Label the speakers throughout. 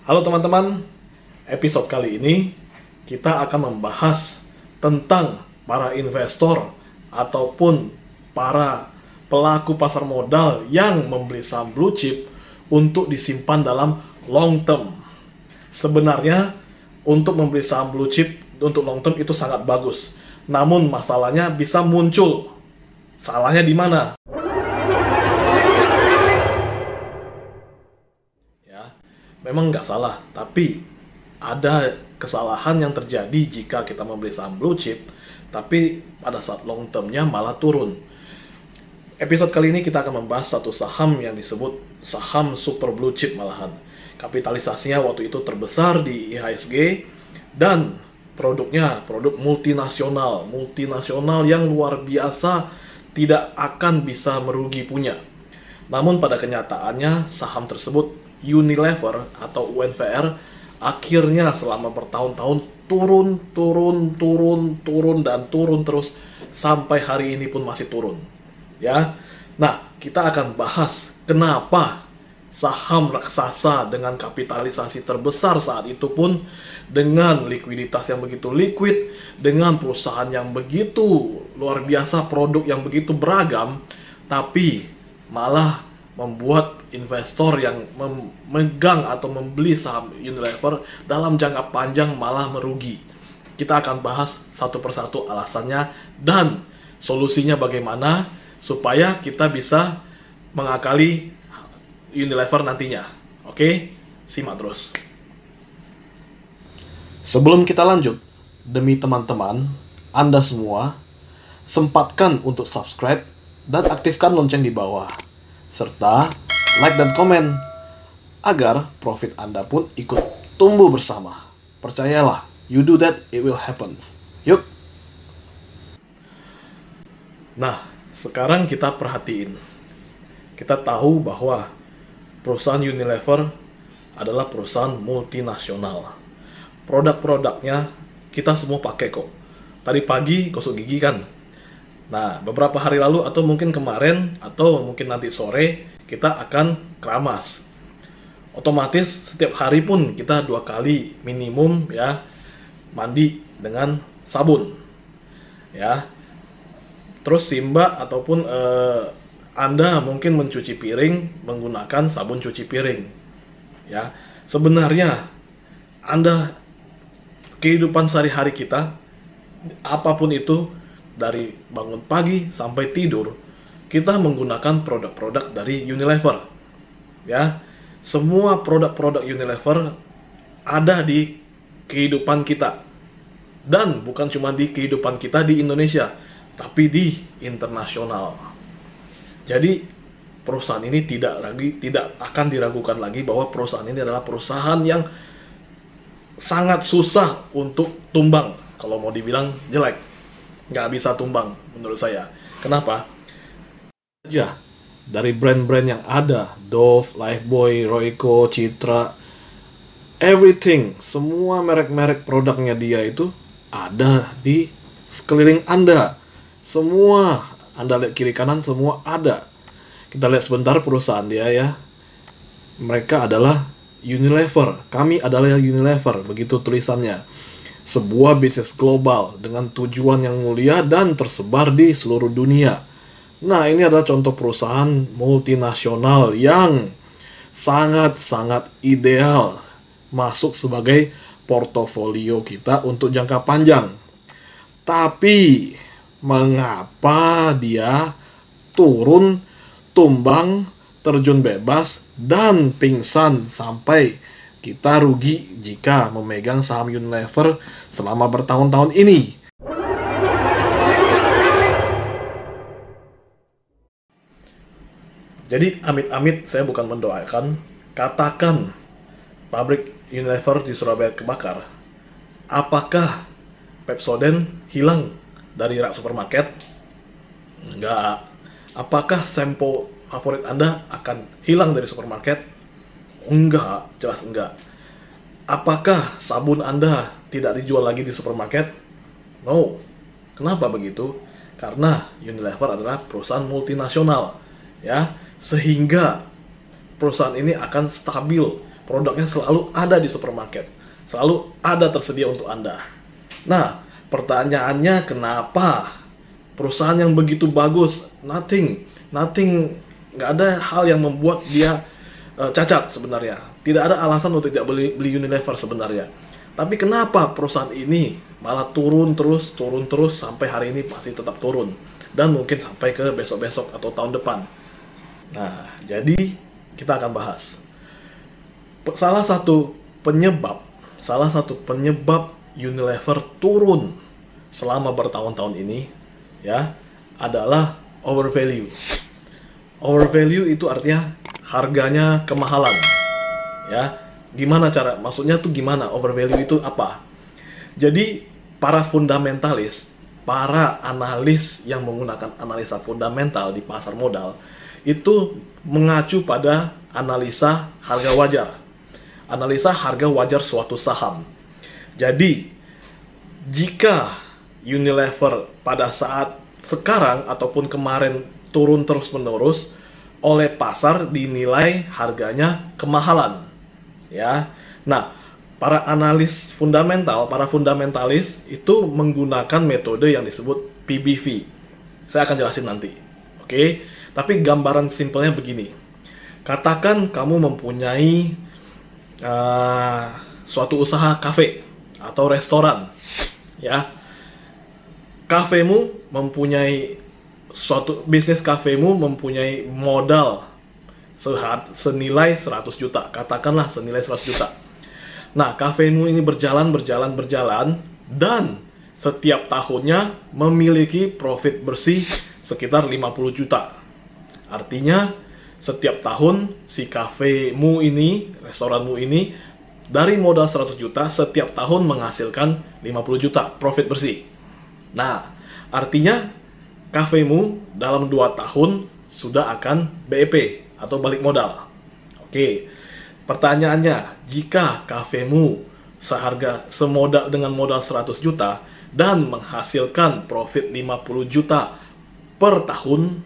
Speaker 1: Halo teman-teman, episode kali ini kita akan membahas tentang para investor ataupun para pelaku pasar modal yang membeli saham blue chip untuk disimpan dalam long term. Sebenarnya untuk membeli saham blue chip untuk long term itu sangat bagus. Namun masalahnya bisa muncul. Salahnya di mana? Memang nggak salah, tapi ada kesalahan yang terjadi jika kita membeli saham blue chip, tapi pada saat long termnya malah turun. Episode kali ini kita akan membahas satu saham yang disebut saham super blue chip malahan. Kapitalisasinya waktu itu terbesar di IHSG dan produknya produk multinasional yang luar biasa, tidak akan bisa merugi punya. Namun pada kenyataannya saham tersebut Unilever atau UNVR akhirnya selama bertahun-tahun turun terus sampai hari ini pun masih turun. Ya. Nah, kita akan bahas kenapa saham raksasa dengan kapitalisasi terbesar saat itu pun dengan likuiditas yang begitu liquid, dengan perusahaan yang begitu luar biasa, produk yang begitu beragam, tapi malah membuat investor yang memegang atau membeli saham Unilever dalam jangka panjang malah merugi. Kita akan bahas satu persatu alasannya dan solusinya bagaimana supaya kita bisa mengakali Unilever nantinya. Oke, simak terus. Sebelum kita lanjut, demi teman-teman, Anda semua, sempatkan untuk subscribe dan aktifkan lonceng di bawah, serta like dan komen, agar profit Anda pun ikut tumbuh bersama. Percayalah, you do that, it will happen. Yuk! Nah, sekarang kita perhatiin. Kita tahu bahwa perusahaan Unilever adalah perusahaan multinasional. Produk-produknya kita semua pakai kok. Tadi pagi gosok gigi kan? Nah, beberapa hari lalu atau mungkin kemarin atau mungkin nanti sore kita akan keramas. Otomatis setiap hari pun kita 2 kali minimum ya mandi dengan sabun. Ya. Terus Simba ataupun Anda mungkin mencuci piring menggunakan sabun cuci piring. Ya. Sebenarnya Anda kehidupan sehari-hari kita apapun itu, dari bangun pagi sampai tidur, kita menggunakan produk-produk dari Unilever. Ya, semua produk-produk Unilever ada di kehidupan kita. Dan bukan cuma di kehidupan kita di Indonesia, tapi di internasional. Jadi, perusahaan ini tidak akan diragukan lagi bahwa perusahaan ini adalah perusahaan yang sangat susah untuk tumbang. Kalau mau dibilang jelek, nggak bisa tumbang menurut saya. Kenapa? Aja dari brand-brand yang ada, Dove, Lifebuoy, Royco, Citra, everything, semua merek-merek produknya dia itu ada di sekeliling Anda. Semua Anda lihat kiri kanan semua ada. Kita lihat sebentar perusahaan dia ya. Mereka adalah Unilever. Kami adalah Unilever, begitu tulisannya. Sebuah bisnis global dengan tujuan yang mulia dan tersebar di seluruh dunia. Nah, ini adalah contoh perusahaan multinasional yang sangat-sangat ideal masuk sebagai portofolio kita untuk jangka panjang. Tapi, mengapa dia turun, tumbang, terjun bebas, dan pingsan sampai kita rugi jika memegang saham Unilever selama bertahun-tahun ini? Jadi amit-amit saya bukan mendoakan, katakan pabrik Unilever di Surabaya kebakar. Apakah Pepsodent hilang dari rak supermarket? Enggak. Apakah sampo favorit Anda akan hilang dari supermarket? Enggak, jelas enggak. Apakah sabun Anda tidak dijual lagi di supermarket? No. Kenapa begitu? Karena Unilever adalah perusahaan multinasional, ya, sehingga perusahaan ini akan stabil Produknya selalu ada di supermarket, selalu ada tersedia untuk Anda. Nah, pertanyaannya kenapa perusahaan yang begitu bagus, nothing, nggak ada hal yang membuat dia cacat sebenarnya. Tidak ada alasan untuk tidak beli Unilever sebenarnya. Tapi kenapa perusahaan ini malah turun terus sampai hari ini masih tetap turun, dan mungkin sampai ke besok-besok atau tahun depan. Nah, jadi kita akan bahas salah satu penyebab Unilever turun selama bertahun-tahun ini, ya, adalah overvalue. Overvalue itu artinya harganya kemahalan, ya. Gimana cara? Maksudnya tuh gimana? Overvalue itu apa? Jadi para fundamentalis, para analis yang menggunakan analisa fundamental di pasar modal itu mengacu pada analisa harga wajar. Analisa harga wajar suatu saham. Jadi, jika Unilever pada saat sekarang ataupun kemarin turun terus-menerus, oleh pasar dinilai harganya kemahalan. Ya. Nah, para analis fundamental, para fundamentalis itu menggunakan metode yang disebut PBV. Saya akan jelasin nanti. Oke, tapi gambaran simpelnya begini. Katakan kamu mempunyai suatu usaha kafe atau restoran, ya. Kafemu mempunyai bisnis kafemu mempunyai modal senilai 100 juta, katakanlah senilai 100 juta. Nah, kafemu ini berjalan, dan setiap tahunnya memiliki profit bersih sekitar 50 juta. Artinya, setiap tahun si kafemu ini, restoranmu ini, dari modal 100 juta, setiap tahun menghasilkan 50 juta profit bersih. Nah, artinya kafemu dalam 2 tahun sudah akan BEP atau balik modal. Oke, pertanyaannya, jika kafemu semodal dengan modal 100 juta dan menghasilkan profit 50 juta per tahun,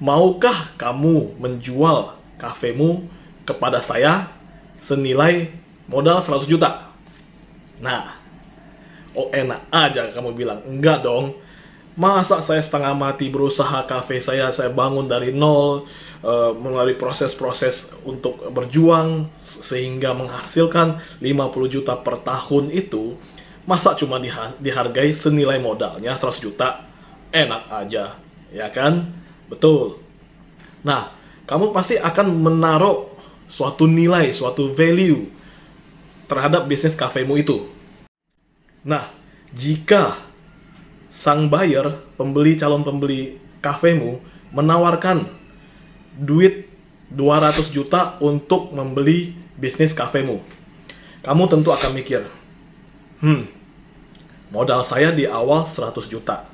Speaker 1: maukah kamu menjual kafemu kepada saya senilai modal 100 juta? Nah, enak aja kamu bilang, enggak dong. Masa saya setengah mati berusaha kafe saya bangun dari nol, melalui proses-proses untuk berjuang sehingga menghasilkan 50 juta per tahun itu, masa cuma dihargai senilai modalnya 100 juta? Enak aja, ya kan? Betul. Nah, kamu pasti akan menaruh suatu nilai, suatu value terhadap bisnis kafemu itu. Nah, jika sang buyer, calon pembeli kafemu menawarkan duit 200 juta untuk membeli bisnis kafemu, kamu tentu akan mikir, modal saya di awal 100 juta.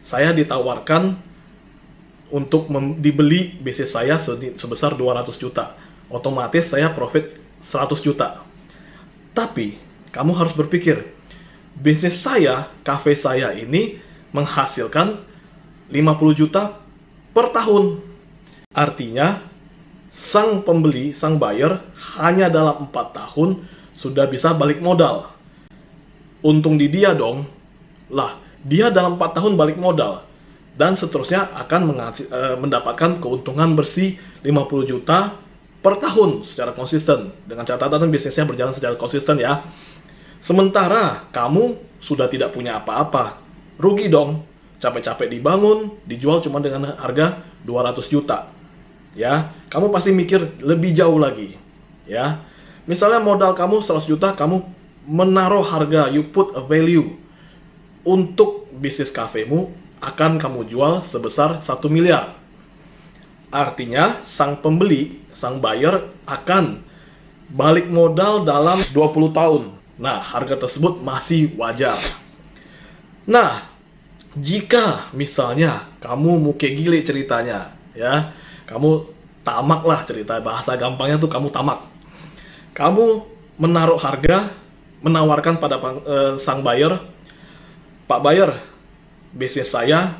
Speaker 1: Saya ditawarkan untuk dibeli bisnis saya sebesar 200 juta. Otomatis saya profit 100 juta. Tapi, kamu harus berpikir, bisnis saya, kafe saya ini menghasilkan 50 juta per tahun. Artinya, sang pembeli, sang buyer, hanya dalam 4 tahun sudah bisa balik modal. Untung di dia dong. Lah, dia dalam 4 tahun balik modal. Dan seterusnya akan mendapatkan keuntungan bersih 50 juta per tahun secara konsisten. Dengan catatan bisnisnya berjalan secara konsisten, ya. Sementara kamu sudah tidak punya apa-apa. Rugi dong. Capek-capek dibangun, dijual cuma dengan harga 200 juta. Ya, kamu pasti mikir lebih jauh lagi. Ya. Misalnya modal kamu 100 juta, kamu menaruh harga, you put a value untuk bisnis kafemu, akan kamu jual sebesar 1 miliar. Artinya, sang pembeli, sang buyer akan balik modal dalam 20 tahun. Nah, harga tersebut masih wajar. Nah, jika misalnya kamu muke gile ceritanya, ya, kamu tamak lah cerita, bahasa gampangnya tuh kamu tamak. Kamu menaruh harga, menawarkan pada sang buyer, Pak buyer, bisnis saya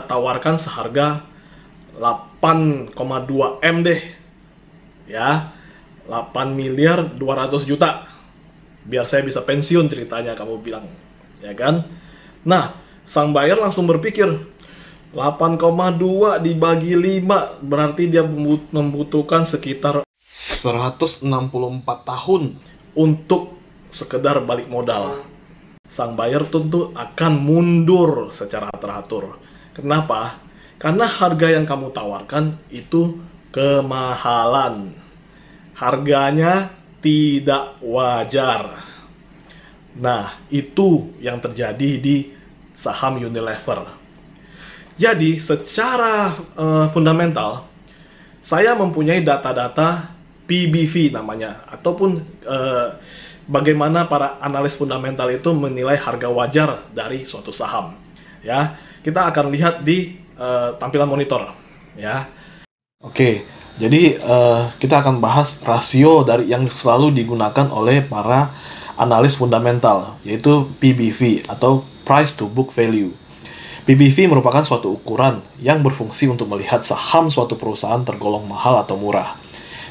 Speaker 1: tawarkan seharga 8,2 M deh. Ya, 8 miliar 200 juta. Biar saya bisa pensiun ceritanya, kamu bilang. Ya kan? Nah, sang buyer langsung berpikir, 8,2 dibagi 5 berarti dia membutuhkan sekitar 164 tahun untuk sekedar balik modal. Sang buyer tentu akan mundur secara teratur. Kenapa? Karena harga yang kamu tawarkan itu kemahalan. Harganya tidak wajar. Nah, itu yang terjadi di saham Unilever. Jadi, secara fundamental, saya mempunyai data-data PBV namanya, ataupun bagaimana para analis fundamental itu menilai harga wajar dari suatu saham. Ya, kita akan lihat di tampilan monitor. Ya, oke. Jadi kita akan bahas rasio dari yang selalu digunakan oleh para analis fundamental, yaitu PBV atau Price to Book Value. PBV merupakan suatu ukuran yang berfungsi untuk melihat saham suatu perusahaan tergolong mahal atau murah.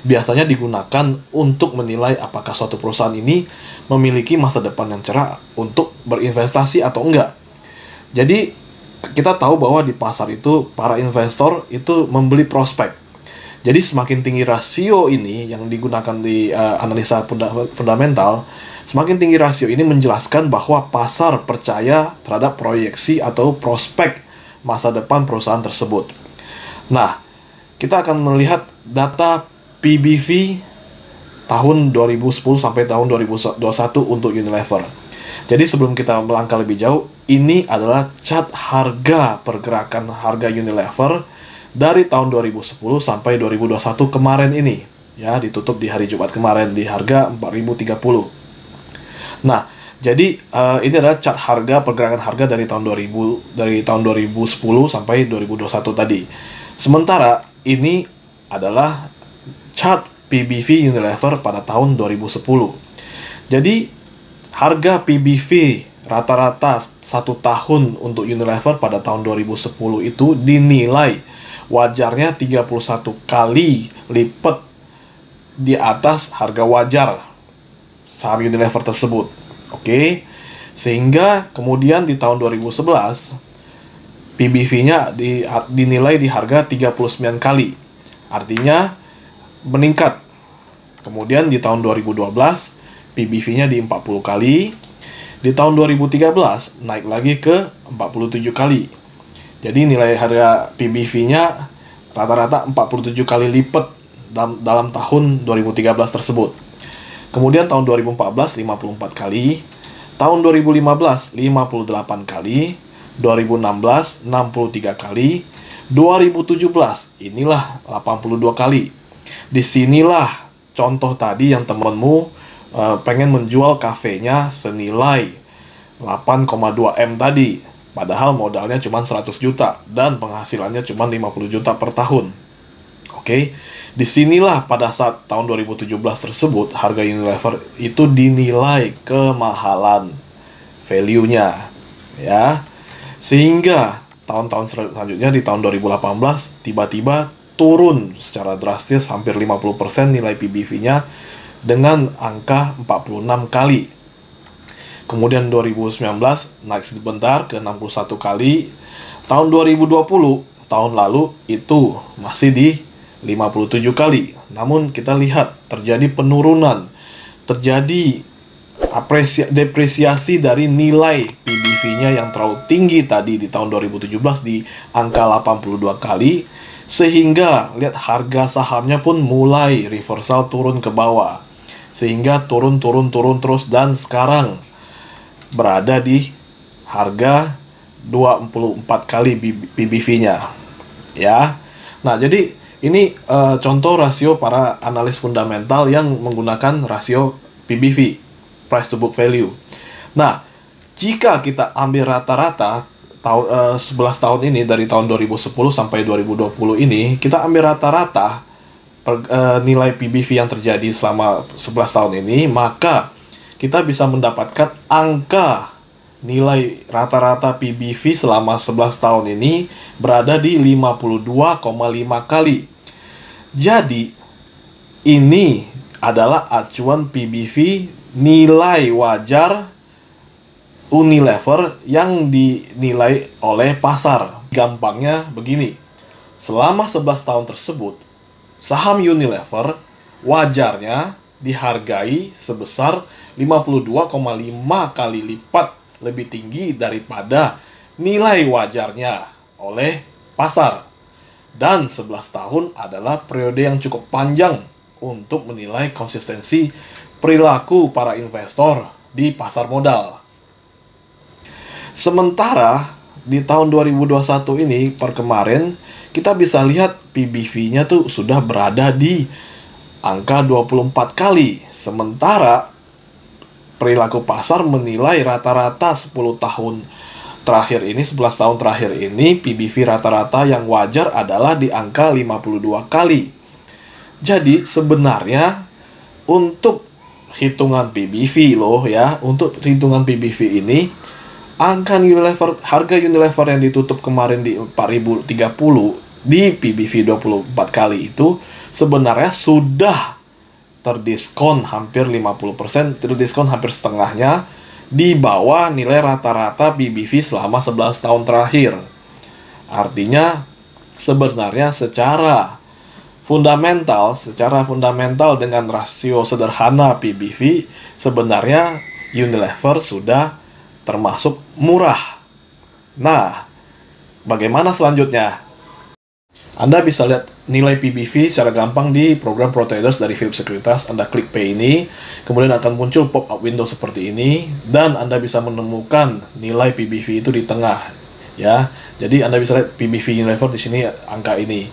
Speaker 1: Biasanya digunakan untuk menilai apakah suatu perusahaan ini memiliki masa depan yang cerah untuk berinvestasi atau enggak. Jadi, kita tahu bahwa di pasar itu, para investor itu membeli prospek. Jadi, semakin tinggi rasio ini yang digunakan di analisa fundamental, semakin tinggi rasio ini menjelaskan bahwa pasar percaya terhadap proyeksi atau prospek masa depan perusahaan tersebut. Nah, kita akan melihat data PBV tahun 2010 sampai tahun 2021 untuk Unilever. Jadi sebelum kita melangkah lebih jauh, ini adalah chart harga pergerakan harga Unilever dari tahun 2010 sampai 2021 kemarin ini. Ya, ditutup di hari Jumat kemarin di harga 4.030. Nah, jadi ini adalah chart harga pergerakan harga dari tahun 2010 sampai 2021 tadi. Sementara ini adalah chart PBV Unilever pada tahun 2010. Jadi harga PBV rata-rata 1 tahun untuk Unilever pada tahun 2010 itu dinilai wajarnya 31 kali lipat di atas harga wajar saham Unilever tersebut. Oke. Sehingga kemudian di tahun 2011 PBV-nya dinilai di harga 39 kali. Artinya meningkat. Kemudian di tahun 2012 PBV-nya di 40 kali. Di tahun 2013 naik lagi ke 47 kali. Jadi nilai harga PBV-nya rata-rata 47 kali lipat dalam tahun 2013 tersebut. Kemudian tahun 2014 54 kali, tahun 2015 58 kali, 2016 63 kali, 2017 inilah 82 kali. Disinilah contoh tadi yang temanmu pengen menjual kafenya senilai 8,2 M tadi. Padahal modalnya cuma 100 juta dan penghasilannya cuma 50 juta per tahun. Oke. Disinilah pada saat tahun 2017 tersebut harga Unilever itu dinilai kemahalan value-nya, ya. Sehingga tahun-tahun selanjutnya di tahun 2018 tiba-tiba turun secara drastis hampir 50% nilai PBV-nya dengan angka 46 kali. Kemudian 2019 naik sebentar ke 61 kali. Tahun 2020 tahun lalu itu masih di 57 kali. Namun kita lihat terjadi penurunan, terjadi depresiasi dari nilai PBV-nya yang terlalu tinggi tadi di tahun 2017 di angka 82 kali, sehingga lihat harga sahamnya pun mulai reversal turun ke bawah, sehingga turun terus dan sekarang berada di harga 24 kali PBV-nya, ya. Nah, jadi ini contoh rasio para analis fundamental yang menggunakan rasio PBV, Price to Book Value. Nah, jika kita ambil rata-rata 11 tahun ini, dari tahun 2010 sampai 2020 ini, kita ambil rata-rata nilai PBV yang terjadi selama 11 tahun ini, maka kita bisa mendapatkan angka nilai rata-rata PBV selama 11 tahun ini berada di 52,5 kali. Jadi, ini adalah acuan PBV nilai wajar Unilever yang dinilai oleh pasar. Gampangnya begini, selama 11 tahun tersebut, saham Unilever wajarnya dihargai sebesar 52,5 kali lipat lebih tinggi daripada nilai wajarnya oleh pasar. Dan 11 tahun adalah periode yang cukup panjang untuk menilai konsistensi perilaku para investor di pasar modal. Sementara di tahun 2021 ini, per kemarin, kita bisa lihat PBV-nya tuh sudah berada di angka 24 kali. Sementara perilaku pasar menilai rata-rata 10 tahun terakhir ini, 11 tahun terakhir ini, PBV rata-rata yang wajar adalah di angka 52 kali. Jadi sebenarnya untuk hitungan PBV loh ya, untuk hitungan PBV ini, angka Unilever, harga Unilever yang ditutup kemarin di 4030 di PBV 24 kali itu sebenarnya sudah terdiskon hampir 50%, terdiskon hampir setengahnya di bawah nilai rata-rata PBV selama 11 tahun terakhir. Artinya sebenarnya secara fundamental dengan rasio sederhana PBV, sebenarnya Unilever sudah termasuk murah. Nah, bagaimana selanjutnya? Anda bisa lihat nilai PBV secara gampang di program Pro Traders dari Philips Securities. Anda klik P ini, kemudian akan muncul pop-up window seperti ini, dan Anda bisa menemukan nilai PBV itu di tengah. Ya, jadi Anda bisa lihat PBV Unilever di sini angka ini.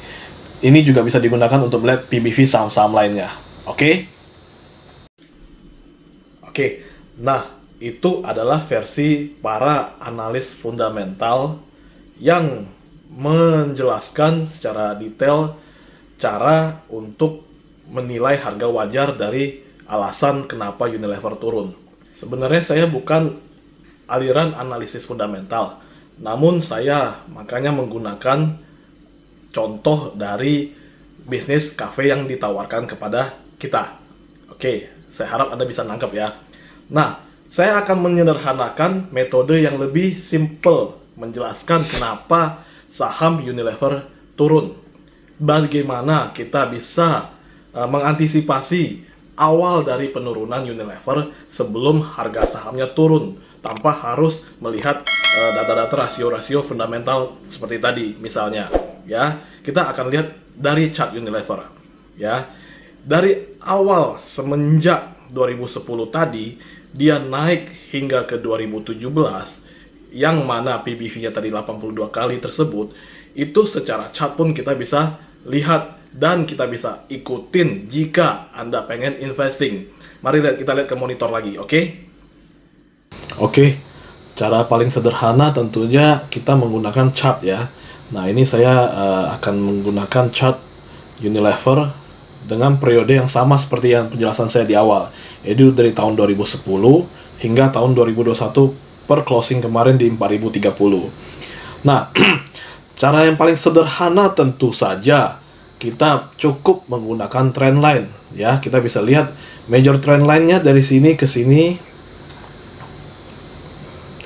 Speaker 1: Ini juga bisa digunakan untuk melihat PBV saham-saham lainnya. Oke? Oke. Nah, itu adalah versi para analis fundamental yang menjelaskan secara detail cara untuk menilai harga wajar dari alasan kenapa Unilever turun. Sebenarnya saya bukan aliran analisis fundamental, namun saya makanya menggunakan contoh dari bisnis cafe yang ditawarkan kepada kita. Oke, saya harap Anda bisa nangkep ya. Nah, saya akan menyederhanakan metode yang lebih simple menjelaskan kenapa saham Unilever turun. Bagaimana kita bisa mengantisipasi awal dari penurunan Unilever sebelum harga sahamnya turun tanpa harus melihat data-data rasio-rasio fundamental seperti tadi misalnya. Ya, kita akan lihat dari chart Unilever. Ya, dari awal semenjak 2010 tadi dia naik hingga ke 2017, yang mana PBV-nya tadi 82 kali tersebut, itu secara chart pun kita bisa lihat dan kita bisa ikutin jika Anda pengen investing. Mari kita lihat ke monitor lagi, oke? Oke, cara paling sederhana tentunya kita menggunakan chart ya. Nah, ini saya akan menggunakan chart Unilever dengan periode yang sama seperti yang penjelasan saya di awal, yaitu dari tahun 2010 hingga tahun 2021 per closing kemarin di 4030. Nah, cara yang paling sederhana tentu saja kita cukup menggunakan trend line ya. Kita bisa lihat major trend line-nya dari sini ke sini.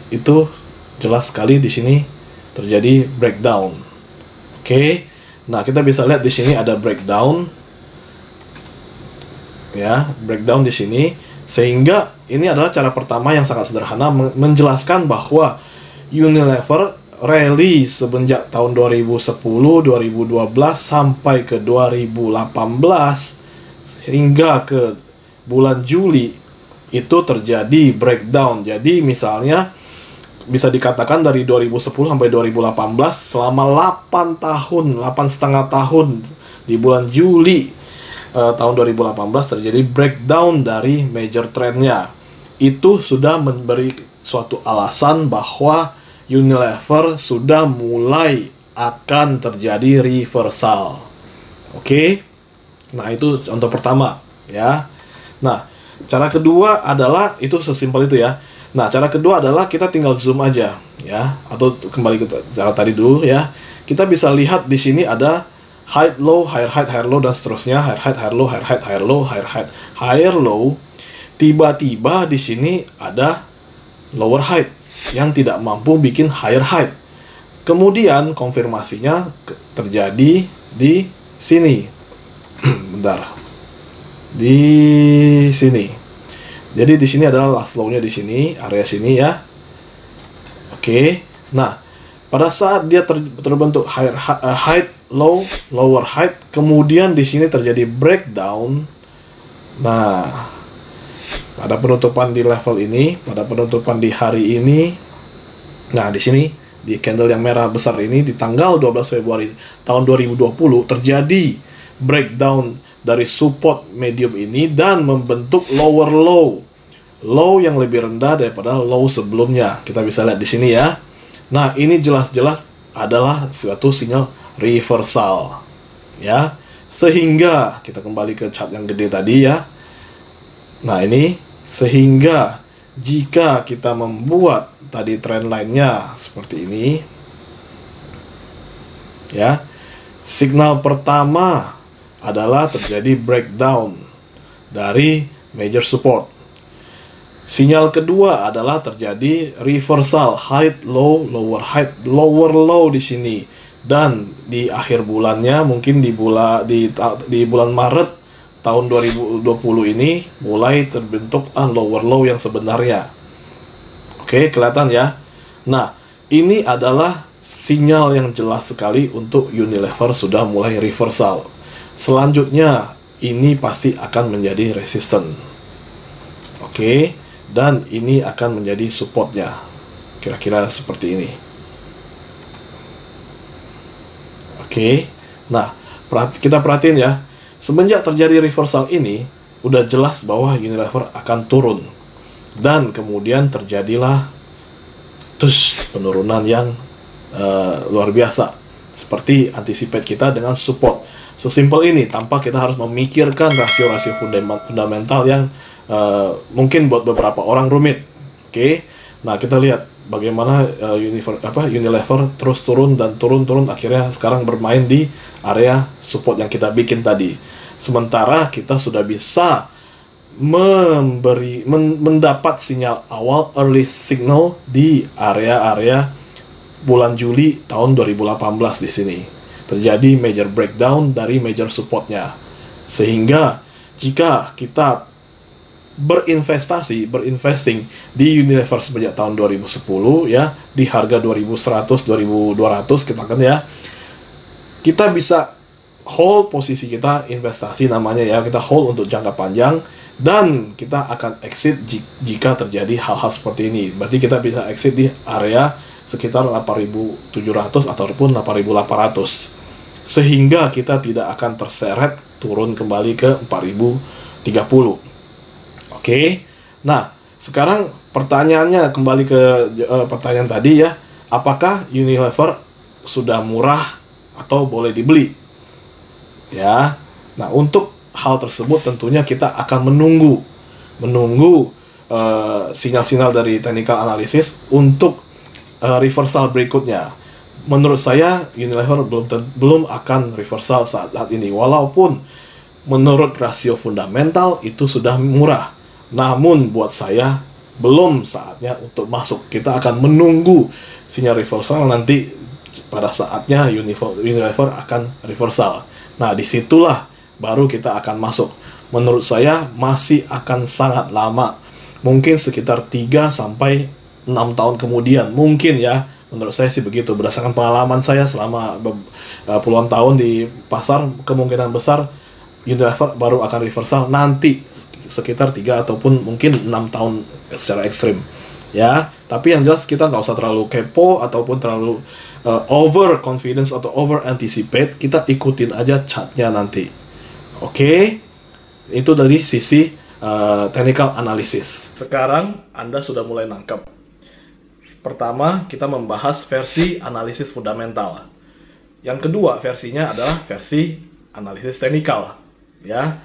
Speaker 1: Itu jelas sekali di sini terjadi breakdown. Oke. Nah, kita bisa lihat di sini ada breakdown. Ya, breakdown di sini, sehingga ini adalah cara pertama yang sangat sederhana menjelaskan bahwa Unilever rally semenjak tahun 2010, 2012 sampai ke 2018 hingga ke bulan Juli itu terjadi breakdown. Jadi misalnya bisa dikatakan dari 2010 sampai 2018 selama 8 tahun, 8,5 tahun, di bulan Juli tahun 2018 terjadi breakdown dari major trendnya. Itu sudah memberi suatu alasan bahwa Unilever sudah mulai akan terjadi reversal. Oke? Nah, itu contoh pertama ya. Nah, cara kedua adalah itu sesimpel itu ya. Nah, cara kedua adalah kita tinggal zoom aja ya, atau kembali ke cara tadi dulu ya. Kita bisa lihat di sini ada high low, higher low, dan seterusnya, higher low, higher low, higher low. Tiba-tiba di sini ada lower high yang tidak mampu bikin higher high. Kemudian konfirmasinya terjadi di sini. Bentar. Di sini. Jadi di sini adalah last low-nya di sini, area sini ya. Oke. Nah, pada saat dia terbentuk high, low, lower high, kemudian di sini terjadi breakdown. Nah, pada penutupan di level ini, pada penutupan di hari ini, nah di sini di candle yang merah besar ini di tanggal 12 Februari tahun 2020 terjadi breakdown dari support medium ini dan membentuk lower low yang lebih rendah daripada low sebelumnya. Kita bisa lihat di sini ya. Nah, ini jelas-jelas adalah suatu sinyal reversal ya. Sehingga kita kembali ke chart yang gede tadi ya. Nah, ini sehingga jika kita membuat tadi trend line-nya seperti ini ya, signal pertama adalah terjadi breakdown dari major support. Sinyal kedua adalah terjadi reversal high low, lower low di sini, dan di akhir bulannya mungkin di bulan Maret tahun 2020 ini mulai terbentuk lower low yang sebenarnya. Oke, kelihatan ya. Nah, ini adalah sinyal yang jelas sekali untuk Unilever sudah mulai reversal. Selanjutnya, ini pasti akan menjadi resisten. Oke, dan ini akan menjadi supportnya. Kira-kira seperti ini. Oke, nah, kita perhatiin ya. Semenjak terjadi reversal ini, udah jelas bahwa Unilever akan turun. Dan kemudian terjadilah penurunan yang luar biasa. Seperti anticipate kita dengan support. Sesimpel ini, tanpa kita harus memikirkan rasio-rasio fundamental yang mungkin buat beberapa orang rumit. Oke, nah kita lihat bagaimana Unilever terus turun dan turun, akhirnya sekarang bermain di area support yang kita bikin tadi. Sementara kita sudah bisa mendapat sinyal awal, early signal di area-area bulan Juli tahun 2018 di sini. Terjadi major breakdown dari major supportnya. Sehingga jika kita berinvesting di Unilever sejak tahun 2010 ya, di harga 2100, 2200 kita kan ya, kita bisa hold posisi kita, investasi namanya ya, kita hold untuk jangka panjang, dan kita akan exit jika terjadi hal-hal seperti ini. Berarti kita bisa exit di area sekitar 8.700 ataupun 8.800, sehingga kita tidak akan terseret turun kembali ke 4.030. Oke, nah sekarang pertanyaannya kembali ke pertanyaan tadi ya, apakah Unilever sudah murah atau boleh dibeli? Ya, nah untuk hal tersebut tentunya kita akan menunggu sinyal-sinyal dari technical analysis untuk reversal berikutnya. Menurut saya Unilever belum akan reversal saat ini, walaupun menurut rasio fundamental itu sudah murah. Namun buat saya belum saatnya untuk masuk. Kita akan menunggu sinyal reversal, nanti pada saatnya Unilever akan reversal. Nah, disitulah baru kita akan masuk. Menurut saya masih akan sangat lama. Mungkin sekitar 3 sampai 6 tahun kemudian. Mungkin ya, menurut saya sih begitu. Berdasarkan pengalaman saya selama puluhan tahun di pasar, kemungkinan besar Unilever baru akan reversal nanti sekitar 3 ataupun mungkin 6 tahun secara ekstrim. Ya, tapi yang jelas kita nggak usah terlalu kepo ataupun terlalu over confidence atau over anticipate. Kita ikutin aja chartnya nanti. Oke, itu dari sisi technical analysis. Sekarang Anda sudah mulai nangkep. Pertama, kita membahas versi analisis fundamental. Yang kedua versinya adalah versi analisis teknikal. Ya,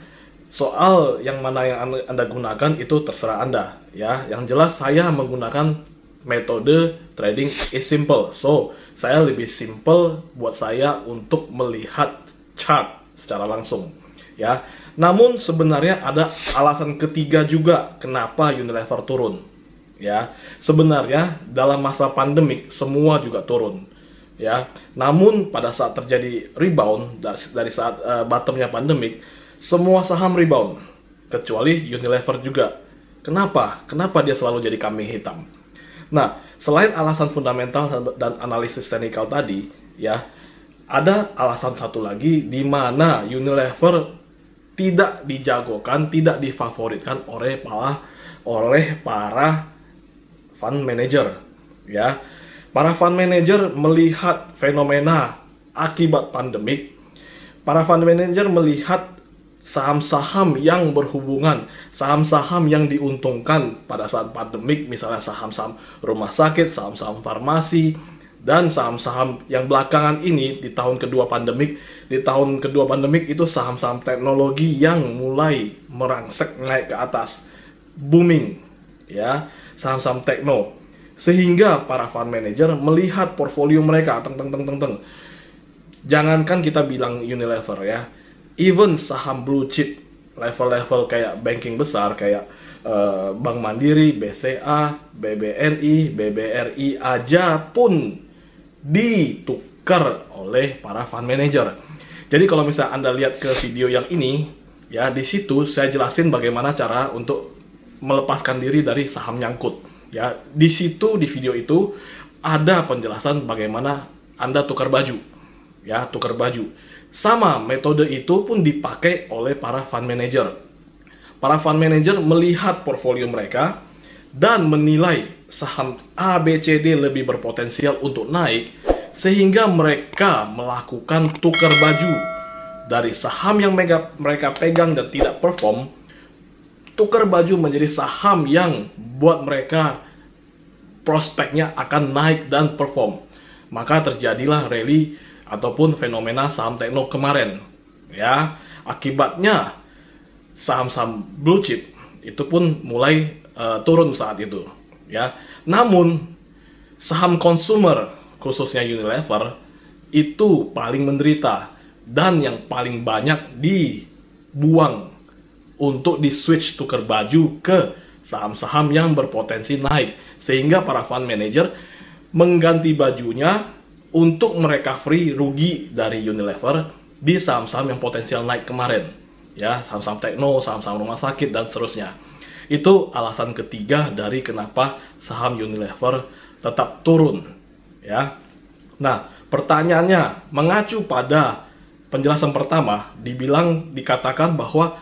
Speaker 1: soal yang mana yang Anda gunakan itu terserah Anda. Ya, yang jelas saya menggunakan metode trading is simple. So, saya lebih simple buat saya untuk melihat chart secara langsung, ya. Namun sebenarnya ada alasan ketiga juga kenapa Unilever turun, ya. Sebenarnya dalam masa pandemik semua juga turun, ya. Namun pada saat terjadi rebound dari saat bottomnya pandemik, semua saham rebound kecuali Unilever juga. Kenapa? Kenapa dia selalu jadi kambing hitam? Nah, selain alasan fundamental dan analisis teknikal tadi, ya, ada alasan satu lagi di mana Unilever tidak dijagokan, tidak difavoritkan oleh para fund manager, ya. Para fund manager melihat fenomena akibat pandemik. Para fund manager melihat saham-saham yang berhubungan, saham-saham yang diuntungkan pada saat pandemik, misalnya saham-saham rumah sakit, saham-saham farmasi, dan saham-saham yang belakangan ini di tahun kedua pandemik, itu saham-saham teknologi yang mulai merangsek naik ke atas, booming, ya, saham-saham tekno. Sehingga para fund manager melihat portfolio mereka, jangankan kita bilang Unilever, ya, even saham blue chip level-level kayak banking besar kayak Bank Mandiri, BCA, BBNI, BBRI aja pun ditukar oleh para fund manager. Jadi kalau misalnya Anda lihat ke video yang ini, ya, di situ saya jelasin bagaimana cara untuk melepaskan diri dari saham nyangkut. Ya, di situ di video itu ada penjelasan bagaimana Anda tukar baju. Ya, tukar baju. Sama metode itu pun dipakai oleh para fund manager. Para fund manager melihat portfolio mereka dan menilai saham A, B, C, D lebih berpotensial untuk naik, sehingga mereka melakukan tukar baju dari saham yang mereka pegang dan tidak perform, tukar baju menjadi saham yang buat mereka prospeknya akan naik dan perform. Maka terjadilah rally ataupun fenomena saham tekno kemarin, ya. Akibatnya saham-saham blue chip itu pun mulai turun saat itu, ya. Namun saham consumer khususnya Unilever itu paling menderita dan yang paling banyak dibuang untuk di switch tukar baju ke saham-saham yang berpotensi naik, sehingga para fund manager mengganti bajunya untuk merecovery rugi dari Unilever di saham-saham yang potensial naik kemarin, ya, saham-saham tekno, saham-saham rumah sakit, dan seterusnya. Itu alasan ketiga dari kenapa saham Unilever tetap turun, ya. Nah, pertanyaannya, mengacu pada penjelasan pertama, dikatakan bahwa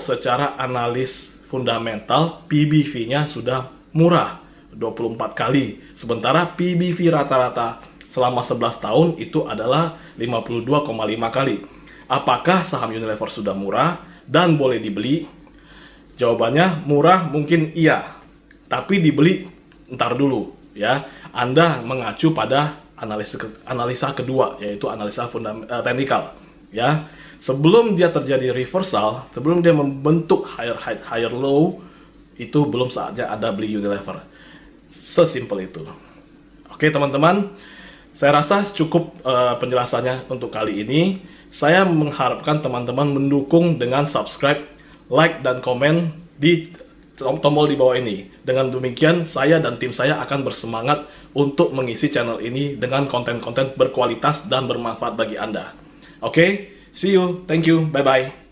Speaker 1: secara analis fundamental PBV-nya sudah murah, 24 kali, sementara PBV rata-rata selama 11 tahun itu adalah 52,5 kali. Apakah saham Unilever sudah murah dan boleh dibeli? Jawabannya murah mungkin iya, tapi dibeli ntar dulu, ya. Anda mengacu pada analisa kedua, yaitu analisa teknikal, ya. Sebelum dia terjadi reversal, sebelum dia membentuk higher high, higher low, itu belum saatnya Anda beli Unilever. Sesimpel itu. Oke, teman-teman. Saya rasa cukup penjelasannya untuk kali ini. Saya mengharapkan teman-teman mendukung dengan subscribe, like, dan komen di tombol di bawah ini. Dengan demikian, saya dan tim saya akan bersemangat untuk mengisi channel ini dengan konten-konten berkualitas dan bermanfaat bagi Anda. Oke, see you, thank you, bye-bye.